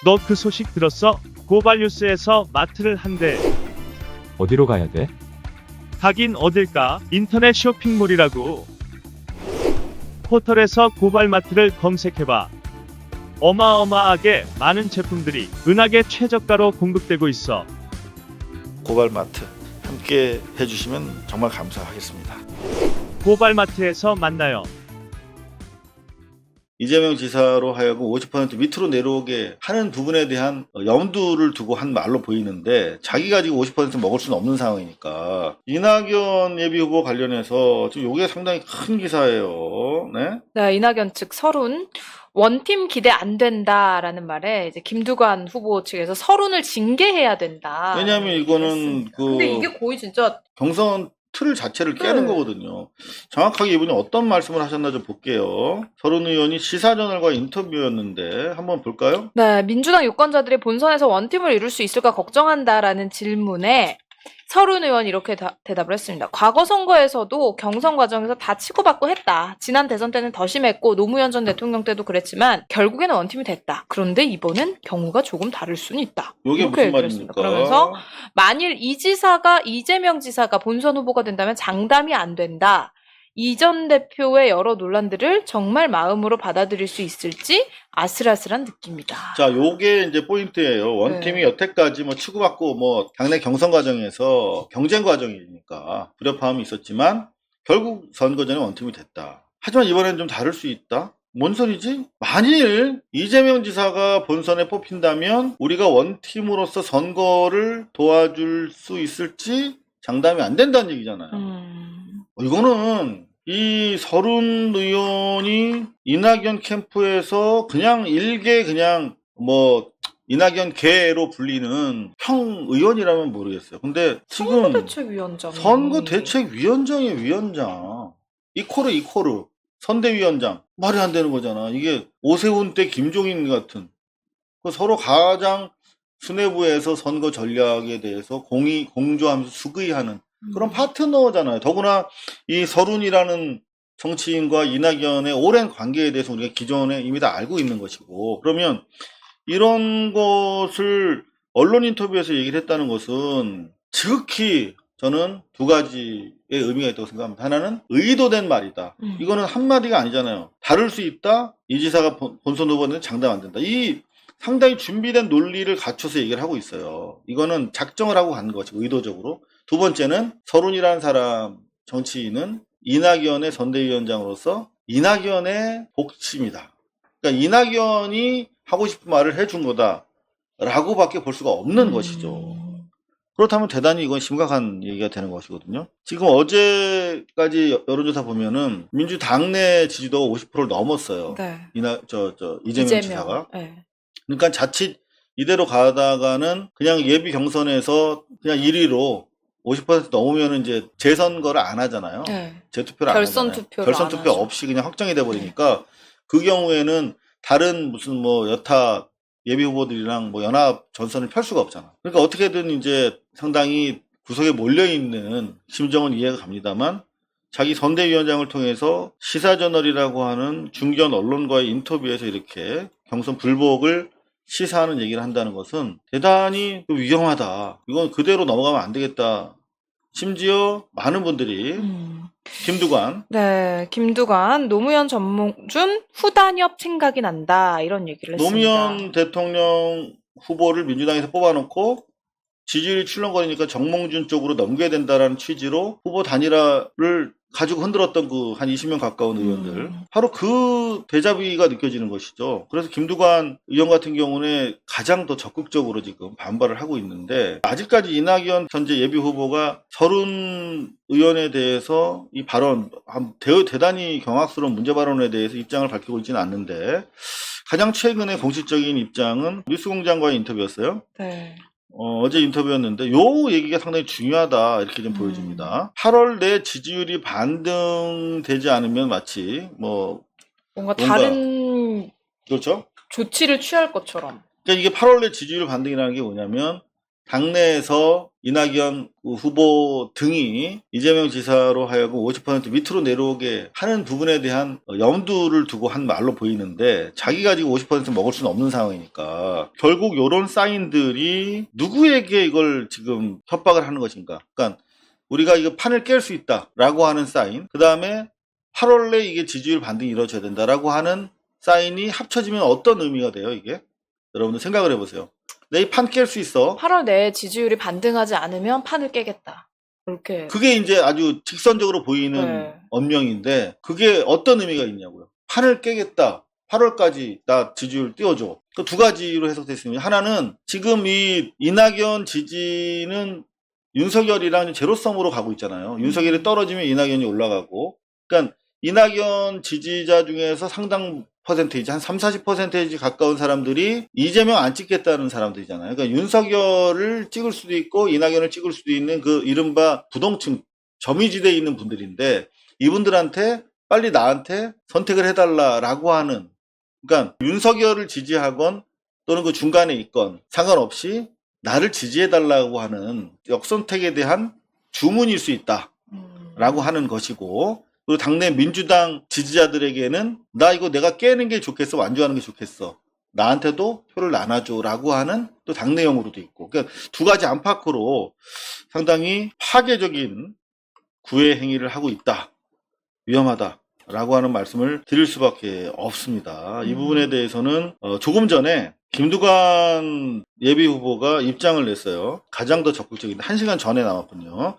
너 그 소식 들었어? 고발뉴스에서 마트를 한대. 어디로 가야 돼? 가긴 어딜까? 인터넷 쇼핑몰이라고. 포털에서 고발마트를 검색해봐. 어마어마하게 많은 제품들이 은하계 최저가로 공급되고 있어. 고발마트 함께 해주시면 정말 감사하겠습니다. 고발마트에서 만나요. 이재명 지사로 하여금 50% 밑으로 내려오게 하는 부분에 대한 염두를 두고 한 말로 보이는데, 자기가 지금 50% 먹을 수는 없는 상황이니까. 이낙연 예비후보 관련해서 지금 이게 상당히 큰 기사예요. 네? 네, 이낙연 측 서른 원팀 기대 안 된다라는 말에 이제 김두관 후보 측에서 서른을 징계해야 된다. 왜냐하면 이거는 근데 이게 거의 진짜 경선 틀 자체를 깨는 네. 거거든요. 정확하게 이분이 어떤 말씀을 하셨나 좀 볼게요. 서른 의원이 시사저널과 인터뷰였는데 한번 볼까요? 네, 민주당 유권자들이 본선에서 원팀을 이룰 수 있을까 걱정한다라는 질문에 서른 의원이 이렇게 대답을 했습니다. 과거 선거에서도 경선 과정에서 다 치고받고 했다. 지난 대선 때는 더 심했고 노무현 전 대통령 때도 그랬지만 결국에는 원팀이 됐다. 그런데 이번엔 경우가 조금 다를 수는 있다. 이게 이렇게 무슨 얘기를 말입니까? 했습니다. 그러면서 만일 이재명 지사가 본선 후보가 된다면 장담이 안 된다. 이 전 대표의 여러 논란들을 정말 마음으로 받아들일 수 있을지 아슬아슬한 느낌이다. 자, 요게 이제 포인트예요. 원팀이 네. 여태까지 뭐 치고받고 뭐 당내 경선 과정에서 경쟁 과정이니까 불협화음이 있었지만 결국 선거 전에 원팀이 됐다. 하지만 이번엔 좀 다를 수 있다. 뭔 소리지? 만일 이재명 지사가 본선에 뽑힌다면 우리가 원팀으로서 선거를 도와줄 수 있을지 장담이 안 된다는 얘기잖아요. 이거는 이 서른 의원이 이낙연 캠프에서 그냥 일개 그냥 뭐 이낙연 계로 불리는 형 의원이라면 모르겠어요. 근데 지금 선거대책위원장. 선거대책위원장의 위원장 이코르 선대위원장 말이 안 되는 거잖아. 이게 오세훈 때 김종인 같은 서로 가장 수뇌부에서 선거 전략에 대해서 공조하면서 수의하는 그런 파트너잖아요. 더구나 이 서른이라는 정치인과 이낙연의 오랜 관계에 대해서 우리가 기존에 이미 다 알고 있는 것이고, 그러면 이런 것을 언론 인터뷰에서 얘기를 했다는 것은 지극히 저는 두 가지의 의미가 있다고 생각합니다. 하나는 의도된 말이다. 이거는 한마디가 아니잖아요. 다를 수 있다. 이 지사가 본선 후보는 장담 안 된다. 이 상당히 준비된 논리를 갖춰서 얘기를 하고 있어요. 이거는 작정을 하고 간 것이고 의도적으로. 두 번째는 서른이라는 사람 정치인은 이낙연의 선대위원장으로서 이낙연의 복심이다. 그러니까 이낙연이 하고 싶은 말을 해준 거다라고 밖에 볼 수가 없는 것이죠. 그렇다면 대단히 이건 심각한 얘기가 되는 것이거든요. 지금 어제까지 여론조사 보면은 민주당 내 지지도가 50%를 넘었어요. 네. 이재명 지사가. 네. 그러니까 자칫 이대로 가다가는 그냥 예비 경선에서 그냥 1위로 50% 넘으면 이제 재선거를 안 하잖아요. 네. 재투표를 안 하잖아요. 결선 투표 없이 그냥 확정이 돼 버리니까 그 경우에는 다른 무슨 뭐 여타 예비 후보들이랑 뭐 연합 전선을 펼 수가 없잖아. 그러니까 어떻게든 이제 상당히 구석에 몰려 있는 심정은 이해가 갑니다만 자기 선대위원장을 통해서 시사저널이라고 하는 중견 언론과의 인터뷰에서 이렇게 경선 불복을 시사하는 얘기를 한다는 것은 대단히 위험하다. 이건 그대로 넘어가면 안 되겠다. 심지어 많은 분들이 김두관. 네, 김두관, 노무현 전몽준 후단협 생각이 난다. 이런 얘기를 했습니다. 노무현 대통령 후보를 민주당에서 뽑아놓고 지지율이 출렁거리니까 정몽준 쪽으로 넘겨야 된다라는 취지로 후보 단일화를 가지고 흔들었던 그 한 20명 가까운 의원들. 바로 그 데자뷰가 느껴지는 것이죠. 그래서 김두관 의원 같은 경우는 가장 더 적극적으로 지금 반발을 하고 있는데, 아직까지 이낙연 현재 예비 후보가 서른 의원에 대해서 이 발언, 대단히 경악스러운 문제 발언에 대해서 입장을 밝히고 있지는 않는데, 가장 최근의 공식적인 입장은 뉴스공장과의 인터뷰였어요. 네. 어제 인터뷰였는데 요 얘기가 상당히 중요하다 이렇게 좀 보여집니다. 8월 내 지지율이 반등되지 않으면 마치 뭔가 다른 그렇죠? 조치를 취할 것처럼. 그러니까 이게 8월 내 지지율 반등이라는 게 뭐냐면 당내에서 이낙연 후보 등이 이재명 지사로 하여금 50% 밑으로 내려오게 하는 부분에 대한 염두를 두고 한 말로 보이는데 자기가 지금 50% 먹을 수는 없는 상황이니까 결국 이런 사인들이 누구에게 이걸 지금 협박을 하는 것인가. 그러니까 우리가 이거 판을 깰 수 있다라고 하는 사인, 그 다음에 8월 내 이게 지지율 반등이 이루어져야 된다라고 하는 사인이 합쳐지면 어떤 의미가 돼요, 이게? 여러분들 생각을 해보세요. 내 이 판 깰 수 있어. 8월 내에 지지율이 반등하지 않으면 판을 깨겠다. 그렇게. 그게 이제 아주 직선적으로 보이는 네. 언명인데 그게 어떤 의미가 있냐고요. 판을 깨겠다. 8월까지 나 지지율 띄워줘. 그 두 가지로 해석됐습니다. 하나는 지금 이 이낙연 지지는 윤석열이랑 제로섬으로 가고 있잖아요. 윤석열이 떨어지면 이낙연이 올라가고. 그러니까 이낙연 지지자 중에서 상당 퍼센테이지, 한 30-40% 가까운 사람들이 이재명 안 찍겠다는 사람들이잖아요. 그러니까 윤석열을 찍을 수도 있고 이낙연을 찍을 수도 있는 그 이른바 부동층, 점유지대에 있는 분들인데 이분들한테 빨리 나한테 선택을 해달라라고 하는, 그러니까 윤석열을 지지하건 또는 그 중간에 있건 상관없이 나를 지지해달라고 하는 역선택에 대한 주문일 수 있다라고 하는 것이고, 그리고 당내 민주당 지지자들에게는 나 이거 내가 깨는 게 좋겠어, 완주하는 게 좋겠어, 나한테도 표를 나눠줘라고 하는 또 당내용으로도 있고, 그러니까 두 가지 안팎으로 상당히 파괴적인 구애 행위를 하고 있다, 위험하다라고 하는 말씀을 드릴 수밖에 없습니다. 이 부분에 대해서는 조금 전에 김두관 예비후보가 입장을 냈어요. 가장 더 적극적인 1시간 전에 나왔군요.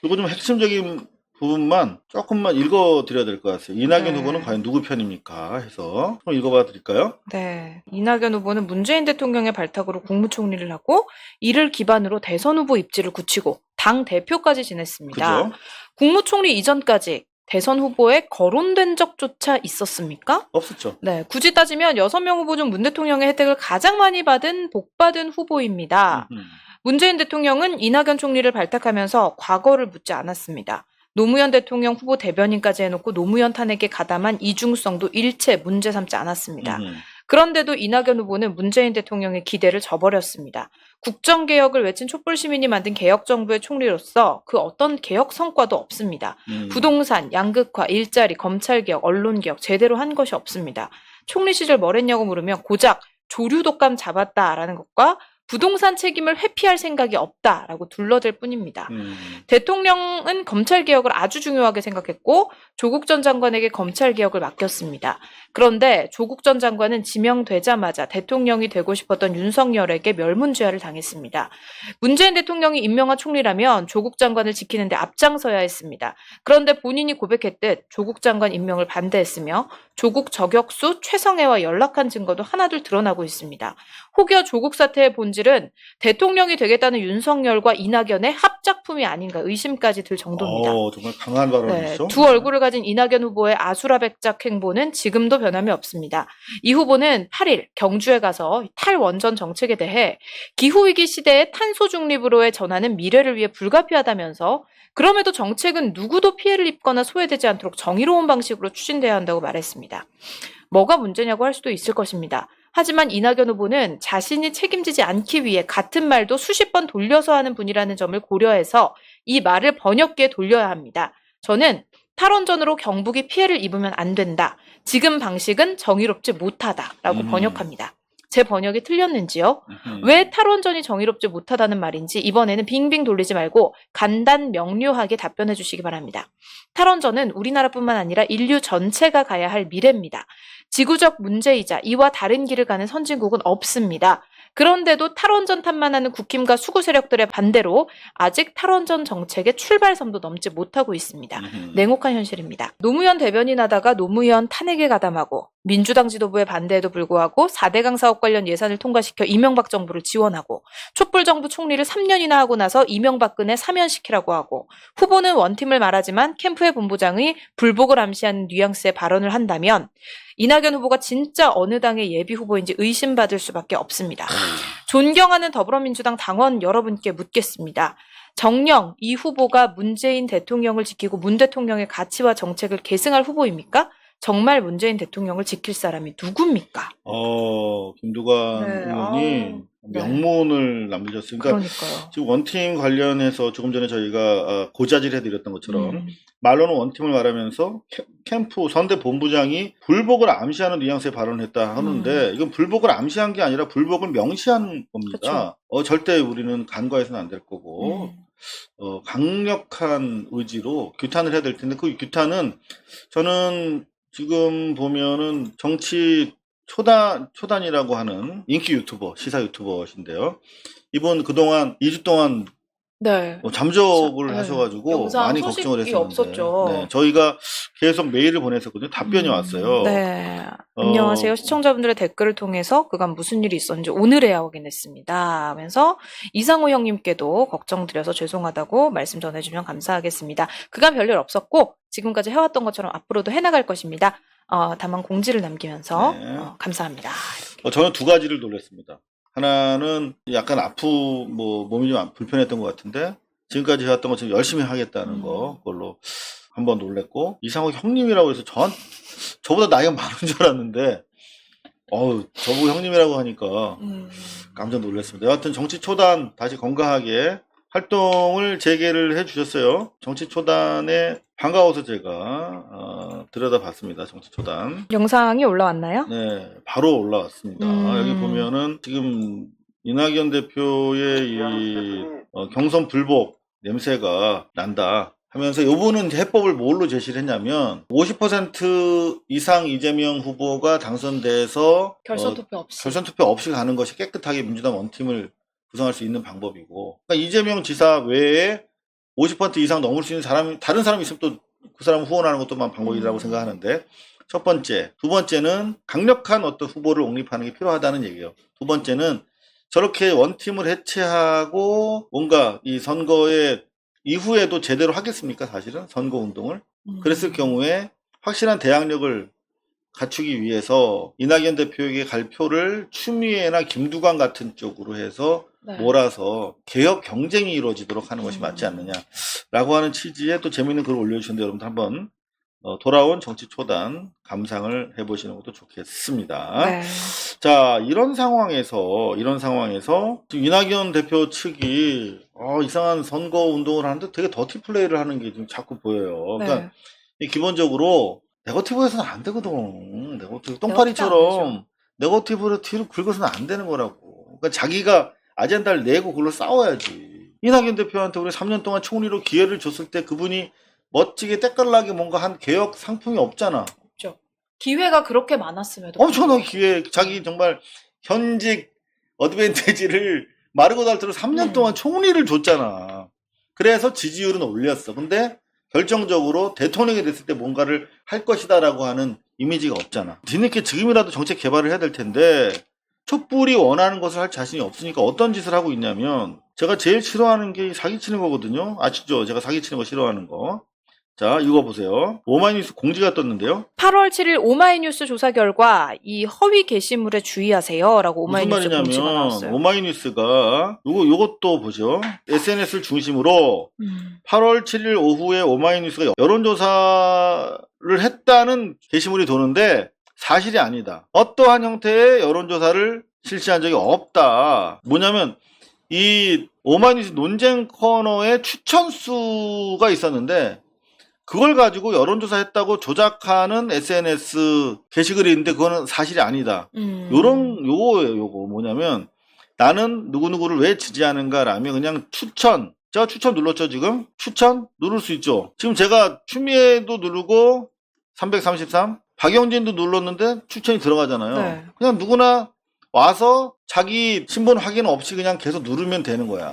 이거 좀 핵심적인 부분만 조금만 읽어드려야 될 것 같아요. 이낙연 네. 후보는 과연 누구 편입니까? 해서 한번 읽어봐 드릴까요? 네. 이낙연 후보는 문재인 대통령의 발탁으로 국무총리를 하고 이를 기반으로 대선 후보 입지를 굳히고 당 대표까지 지냈습니다. 그죠? 국무총리 이전까지 대선 후보에 거론된 적조차 있었습니까? 없었죠. 네. 굳이 따지면 6명 후보 중 문 대통령의 혜택을 가장 많이 받은 복받은 후보입니다. 문재인 대통령은 이낙연 총리를 발탁하면서 과거를 묻지 않았습니다. 노무현 대통령 후보 대변인까지 해놓고 노무현 탄핵에 가담한 이중성도 일체 문제 삼지 않았습니다. 그런데도 이낙연 후보는 문재인 대통령의 기대를 저버렸습니다. 국정개혁을 외친 촛불시민이 만든 개혁정부의 총리로서 그 어떤 개혁 성과도 없습니다. 부동산, 양극화, 일자리, 검찰개혁, 언론개혁 제대로 한 것이 없습니다. 총리 시절 뭘 했냐고 물으면 고작 조류독감 잡았다라는 것과 부동산 책임을 회피할 생각이 없다라고 둘러댈 뿐입니다. 대통령은 검찰개혁을 아주 중요하게 생각했고 조국 전 장관에게 검찰개혁을 맡겼습니다. 그런데 조국 전 장관은 지명되자마자 대통령이 되고 싶었던 윤석열에게 멸문죄화를 당했습니다. 문재인 대통령이 임명한 총리라면 조국 장관을 지키는 데 앞장서야 했습니다. 그런데 본인이 고백했듯 조국 장관 임명을 반대했으며 조국 저격수 최성애와 연락한 증거도 하나둘 드러나고 있습니다. 혹여 조국 사태의 본질은 대통령이 되겠다는 윤석열과 이낙연의 합작품이 아닌가 의심까지 들 정도입니다. 정말 강한 발언이죠. 두 얼굴을 가진 이낙연 후보의 아수라백작 행보는 지금도 변함이 없습니다. 이 후보는 8일 경주에 가서 탈원전 정책에 대해 기후위기 시대의 탄소 중립으로의 전환은 미래를 위해 불가피하다면서 그럼에도 정책은 누구도 피해를 입거나 소외되지 않도록 정의로운 방식으로 추진돼야 한다고 말했습니다. 뭐가 문제냐고 할 수도 있을 것입니다. 하지만 이낙연 후보는 자신이 책임지지 않기 위해 같은 말도 수십 번 돌려서 하는 분이라는 점을 고려해서 이 말을 번역기에 돌려야 합니다. 저는 탈원전으로 경북이 피해를 입으면 안 된다. 지금 방식은 정의롭지 못하다라고 번역합니다. 제 번역이 틀렸는지요? 왜 탈원전이 정의롭지 못하다는 말인지 이번에는 빙빙 돌리지 말고 간단 명료하게 답변해 주시기 바랍니다. 탈원전은 우리나라뿐만 아니라 인류 전체가 가야 할 미래입니다. 지구적 문제이자 이와 다른 길을 가는 선진국은 없습니다. 그런데도 탈원전 탓만하는 국힘과 수구 세력들의 반대로 아직 탈원전 정책의 출발선도 넘지 못하고 있습니다. 냉혹한 현실입니다. 노무현 대변인 하다가 노무현 탄핵에 가담하고 민주당 지도부의 반대에도 불구하고 4대강 사업 관련 예산을 통과시켜 이명박 정부를 지원하고 촛불 정부 총리를 3년이나 하고 나서 이명박근혜 사면시키라고 하고 후보는 원팀을 말하지만 캠프의 본부장이 불복을 암시하는 뉘앙스의 발언을 한다면 이낙연 후보가 진짜 어느 당의 예비 후보인지 의심받을 수밖에 없습니다. 존경하는 더불어민주당 당원 여러분께 묻겠습니다. 정녕 이 후보가 문재인 대통령을 지키고 문 대통령의 가치와 정책을 계승할 후보입니까? 정말 문재인 대통령을 지킬 사람이 누굽니까? 김두관 네, 의원이 명문을 남기셨어요. 그러니까 그러니까요. 지금 원팀 관련해서 조금 전에 저희가 고자질 해드렸던 것처럼 음. 말로는 원팀을 말하면서 캠프 선대 본부장이 불복을 암시하는 뉘앙스의 발언을 했다 하는데 이건 불복을 암시한 게 아니라 불복을 명시한 겁니다. 절대 우리는 간과해서는 안 될 거고 강력한 의지로 규탄을 해야 될 텐데 그 규탄은 저는 지금 보면은 정치 초단이라고 하는 인기 유튜버, 시사 유튜버신데요. 이분 그동안 2주 동안 네. 잠적을 네. 하셔가지고 영상 많이 소식이 걱정을 했었는데 없었죠. 네, 저희가 계속 메일을 보냈었거든요. 답변이 왔어요. 네. 안녕하세요. 시청자분들의 댓글을 통해서 그간 무슨 일이 있었는지 오늘에야 확인했습니다. 하면서 이상호 형님께도 걱정드려서 죄송하다고 말씀 전해주면 감사하겠습니다. 그간 별일 없었고 지금까지 해왔던 것처럼 앞으로도 해나갈 것입니다. 다만 공지를 남기면서 네. 감사합니다. 저는 두 가지를 놀랐습니다. 하나는 약간 몸이 좀 불편했던 것 같은데 지금까지 해왔던 것처럼 열심히 하겠다는 거 그걸로 한번 놀랬고 이상호 형님이라고 해서 저보다 나이가 많은 줄 알았는데 저보고 형님이라고 하니까 깜짝 놀랐습니다. 여하튼 정치초단 다시 건강하게 활동을 재개를 해주셨어요. 정치초단에 반가워서 제가 들여다봤습니다. 정치초단. 영상이 올라왔나요? 네, 바로 올라왔습니다. 여기 보면은 지금 이낙연 대표의 이 경선 불복 냄새가 난다 하면서 이분은 해법을 뭘로 제시를 했냐면 50% 이상 이재명 후보가 당선돼서 결선 투표 없이 가는 것이 깨끗하게 민주당 원팀을 구성할 수 있는 방법이고 그러니까 이재명 지사 외에 50% 이상 넘을 수 있는 다른 사람이 있으면 또 그 사람 후원하는 것도만 방법이라고 생각하는데 첫 번째, 두 번째는 강력한 어떤 후보를 옹립하는 게 필요하다는 얘기예요. 두 번째는 저렇게 원팀을 해체하고 뭔가 이 선거에 이후에도 제대로 하겠습니까? 사실은 선거운동을. 그랬을 경우에 확실한 대항력을 갖추기 위해서 이낙연 대표에게 갈 표를 추미애나 김두관 같은 쪽으로 해서 몰아서 개혁 경쟁이 이루어지도록 하는 것이 맞지 않느냐라고 하는 취지의 또 재미있는 글을 올려주셨는데 여러분들 한번 돌아온 정치 초단 감상을 해보시는 것도 좋겠습니다. 네. 자, 이런 상황에서 지금 이낙연 대표 측이 이상한 선거 운동을 하는데 되게 더티 플레이를 하는 게 좀 자꾸 보여요. 그러니까 기본적으로 네거티브에서는 안 되거든. 네거티브 똥파리처럼 네거티브로 뒤로 긁어서는 안 되는 거라고. 그러니까 자기가 아젠다를 내고 그걸로 싸워야지. 이낙연 대표한테 우리 3년 동안 총리로 기회를 줬을 때 그분이 멋지게 때깔나게 뭔가 한 개혁 상품이 없잖아. 없죠. 기회가 그렇게 많았음에도 엄청난 기회. 자기 정말 현직 어드밴티지를 마르고 닳도록 3년 동안 총리를 줬잖아. 그래서 지지율은 올렸어. 근데 결정적으로 대통령이 됐을 때 뭔가를 할 것이다라고 하는 이미지가 없잖아. 뒤늦게 지금이라도 정책 개발을 해야 될 텐데 촛불이 원하는 것을 할 자신이 없으니까 어떤 짓을 하고 있냐면 제가 제일 싫어하는 게 사기치는 거거든요. 아시죠? 제가 사기치는 거 싫어하는 거. 자, 이거 보세요. 오마이뉴스 공지가 떴는데요. 8월 7일 오마이뉴스 조사 결과 이 허위 게시물에 주의하세요라고 오마이뉴스 공지가 나왔어요. 무슨 말이냐면 오마이뉴스가 요것도 보죠. SNS를 중심으로 8월 7일 오후에 오마이뉴스가 여론조사를 했다는 게시물이 도는데 사실이 아니다. 어떠한 형태의 여론조사를 실시한 적이 없다. 뭐냐면 이 오마이뉴스 논쟁 코너에 추천수가 있었는데 그걸 가지고 여론조사 했다고 조작하는 SNS 게시글이 있는데 그거는 사실이 아니다. 요거 뭐냐면 나는 누구누구를 왜 지지하는가라면 그냥 추천. 제가 추천 눌렀죠, 지금? 추천? 누를 수 있죠. 지금 제가 추미애도 누르고 333, 박영진도 눌렀는데 추천이 들어가잖아요. 네. 그냥 누구나 와서 자기 신분 확인 없이 그냥 계속 누르면 되는 거야.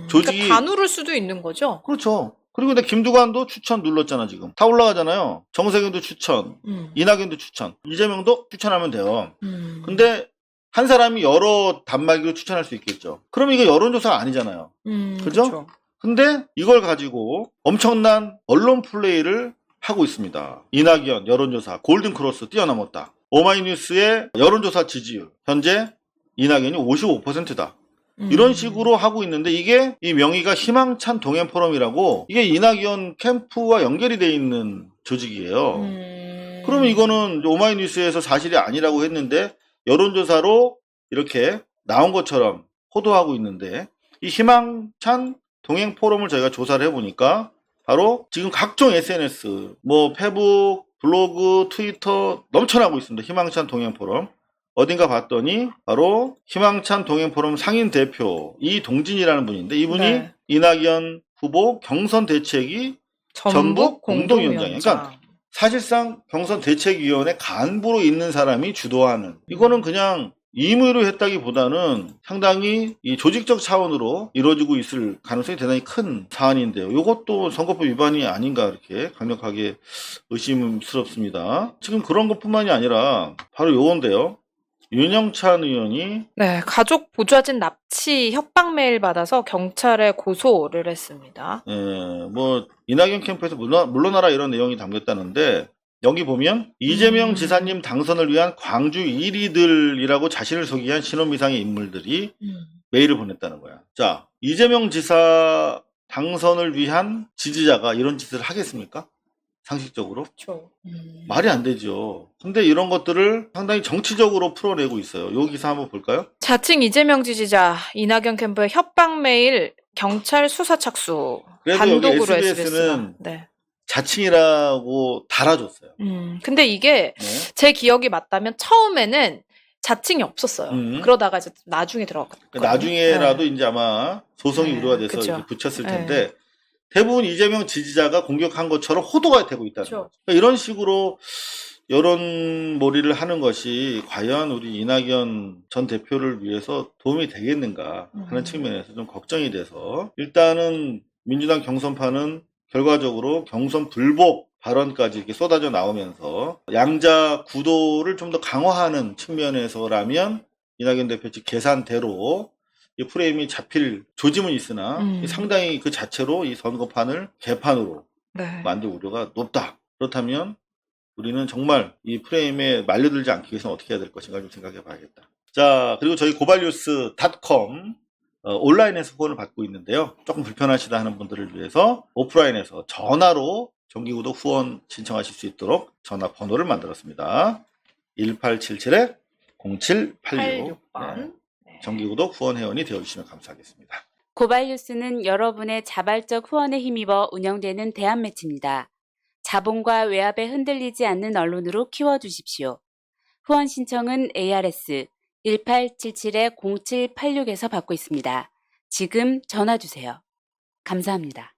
조직이. 그러니까 다 누를 수도 있는 거죠? 그렇죠. 그리고 근데 김두관도 추천 눌렀잖아, 지금. 다 올라가잖아요. 정세균도 추천, 이낙연도 추천, 이재명도 추천하면 돼요. 근데 한 사람이 여러 단말기로 추천할 수 있겠죠. 그럼 이거 여론조사가 아니잖아요. 그죠? 그렇죠. 근데 이걸 가지고 엄청난 언론 플레이를 하고 있습니다. 이낙연 여론조사 골든크로스 뛰어넘었다. 오마이뉴스의 여론조사 지지율 현재 이낙연이 55%다. 이런 식으로 하고 있는데 이게 이 명의가 희망찬 동행 포럼이라고 이게 이낙연 캠프와 연결이 돼 있는 조직이에요. 그러면 이거는 오마이뉴스에서 사실이 아니라고 했는데 여론조사로 이렇게 나온 것처럼 호도하고 있는데 이 희망찬 동행 포럼을 저희가 조사를 해보니까 바로 지금 각종 SNS, 뭐 페북, 블로그, 트위터 넘쳐나고 있습니다. 희망찬 동행 포럼. 어딘가 봤더니 바로 희망찬 동행 포럼 상임 대표 이동진이라는 분인데 이분이 네. 이낙연 후보 경선 대책이 전북 공동위원장이에요. 그러니까 사실상 경선 대책위원회 간부로 있는 사람이 주도하는, 이거는 그냥 임의로 했다기보다는 상당히 이 조직적 차원으로 이루어지고 있을 가능성이 대단히 큰 사안인데요. 이것도 선거법 위반이 아닌가 이렇게 강력하게 의심스럽습니다. 지금 그런 것뿐만이 아니라 바로 요건데요. 윤영찬 의원이 네, 가족 보좌진 납치 협박 메일 받아서 경찰에 고소를 했습니다. 뭐 이낙연 캠프에서 물러나라 이런 내용이 담겼다는데 여기 보면 이재명 지사님 당선을 위한 광주 1위들이라고 자신을 소개한 신혼미상의 인물들이 메일을 보냈다는 거야. 자, 이재명 지사 당선을 위한 지지자가 이런 짓을 하겠습니까? 상식적으로? 그렇죠. 말이 안 되죠. 근데 이런 것들을 상당히 정치적으로 풀어내고 있어요. 요 기사 한번 볼까요? 자칭 이재명 지지자 이낙연 캠프의 협박 메일 경찰 수사 착수. 그래도 여기 단독으로 SBS는 네. 자칭이라고 달아줬어요. 근데 이게 네. 제 기억이 맞다면 처음에는 자칭이 없었어요. 그러다가 이제 나중에 들어갔거든요. 나중에라도 이제 아마 소송이 네, 우려가 돼서 그쵸. 이렇게 붙였을 네. 텐데 대부분 이재명 지지자가 공격한 것처럼 호도가 되고 있다는 그쵸. 거죠. 그러니까 이런 식으로 여론몰이를 하는 것이 과연 우리 이낙연 전 대표를 위해서 도움이 되겠는가 하는 측면에서 좀 걱정이 돼서 일단은 민주당 경선판은 결과적으로 경선 불복 발언까지 이렇게 쏟아져 나오면서 양자 구도를 좀 더 강화하는 측면에서라면 이낙연 대표 측 계산대로 이 프레임이 잡힐 조짐은 있으나 상당히 그 자체로 이 선거판을 개판으로 네. 만들 우려가 높다. 그렇다면 우리는 정말 이 프레임에 말려들지 않기 위해서는 어떻게 해야 될 것인가 좀 생각해 봐야겠다. 자, 그리고 저희 고발뉴스.com 온라인에서 후원을 받고 있는데요. 조금 불편하시다 하는 분들을 위해서 오프라인에서 전화로 정기구독 후원 신청하실 수 있도록 전화번호를 만들었습니다. 1877-0786 86번. 정기구독 후원 회원이 되어주시면 감사하겠습니다. 고발뉴스는 여러분의 자발적 후원에 힘입어 운영되는 대한매체입니다. 자본과 외압에 흔들리지 않는 언론으로 키워주십시오. 후원 신청은 ARS 1877-0786에서 받고 있습니다. 지금 전화 주세요. 감사합니다.